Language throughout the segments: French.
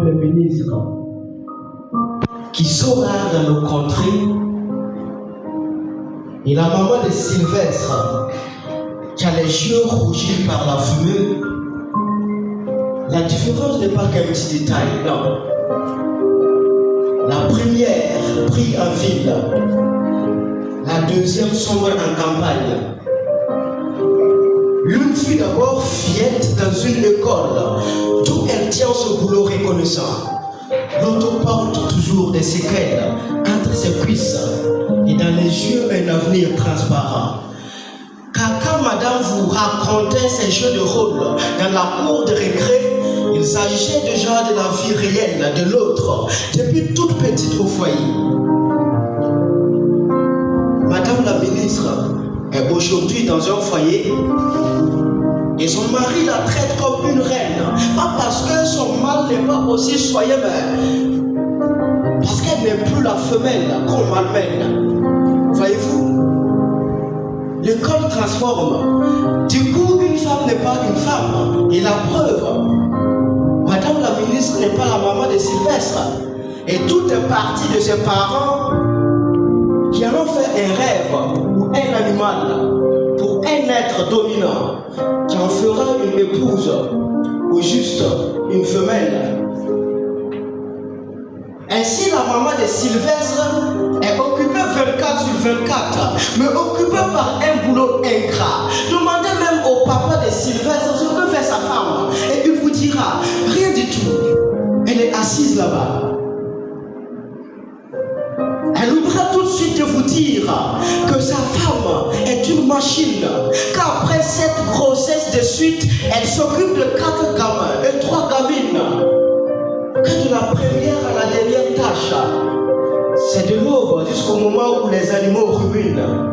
le ministre, qui sont là dans nos contrées, et la maman de Sylvestre, qui a les yeux rougis par la fumée. La différence n'est pas qu'un petit détail, non. La première prit en ville, la deuxième sombre en campagne. L'une fut d'abord fillette dans une école, d'où elle tient ce boulot reconnaissant. L'autre porte toujours des séquelles entre ses cuisses et dans les yeux un avenir transparent. Car quand madame vous racontait ses jeux de rôle dans la cour de récré, il s'agissait déjà de la vie réelle de l'autre, depuis toute petite au foyer. Madame la ministre est aujourd'hui dans un foyer et son mari la traite comme une reine, pas parce que son mâle n'est pas aussi soyeux, mais parce qu'elle n'est plus la femelle qu'on malmène. Voyez-vous, l'école transforme. Du coup, une femme n'est pas une femme. Et la preuve, madame la ministre n'est pas la maman de Sylvestre. Et tout est parti de ses parents qui en ont fait un rêve ou un animal pour un être dominant qui en fera une épouse ou juste une femelle. Ainsi, la maman de Sylvestre est occupée 24 sur 24, mais occupée par un boulot ingrat. Demandez même au papa de Sylvestre ce que fait sa femme, et il vous dira rien du tout. Elle est assise là-bas. Elle oubliera tout de suite de vous dire que sa femme est une machine, qu'après cette grossesse de suite, elle s'occupe de 4 gamins et 3 gamines. Que de la première à la dernière tâche, c'est de l'aube jusqu'au moment où les animaux ruminent.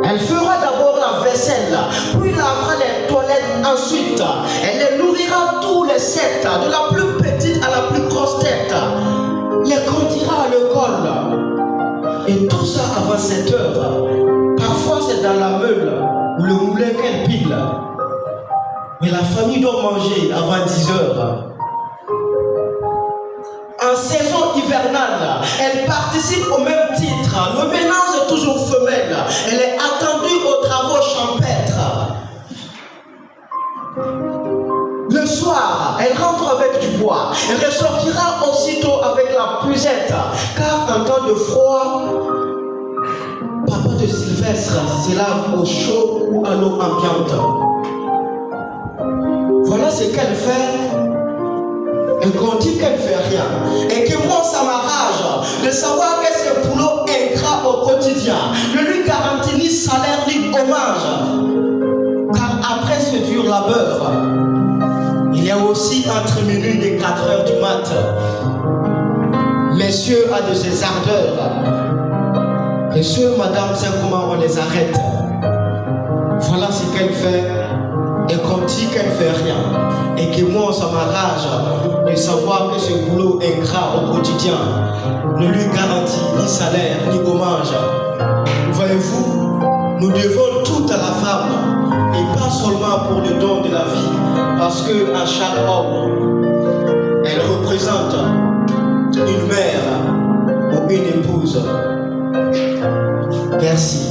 Elle fera d'abord la vaisselle, puis lavera les toilettes ensuite. Elle les nourrira tous les 7, de la plus petite à la plus grosse tête. Les conduira à l'école. Et tout ça avant 7 heures. Parfois c'est dans la meule ou le moulin qu'elle pile. Mais la famille doit manger avant 10 heures. En saison hivernale, elle participe au même titre. Le ménage est toujours femelle. Elle est attendue aux travaux champêtres. Le soir, elle rentre avec du bois. Elle ressortira aussitôt avec la puisette. Car en temps de froid, papa de Sylvestre se lave au chaud ou à l'eau ambiante. Voilà ce qu'elle fait et qu'on dit qu'elle ne fait rien. Et que moi, ça m'arrache de savoir que ce boulot ingrat au quotidien ne lui garantit ni salaire ni hommage. Car après ce dur labeur, il y a aussi entre minuit et 4 heures du matin. Messieurs a de ses ardeurs. Messieurs, madame, c'est comment on les arrête. Voilà ce qu'elle fait. Et qu'on dit qu'elle ne fait rien. Et que moi, ça m'arrache de savoir que ce boulot ingrat au quotidien ne lui garantit ni salaire, ni hommage. Voyez-vous, nous devons tout à la femme. Et pas seulement pour le don de la vie. Parce qu'à chaque homme, elle représente une mère ou une épouse. Merci.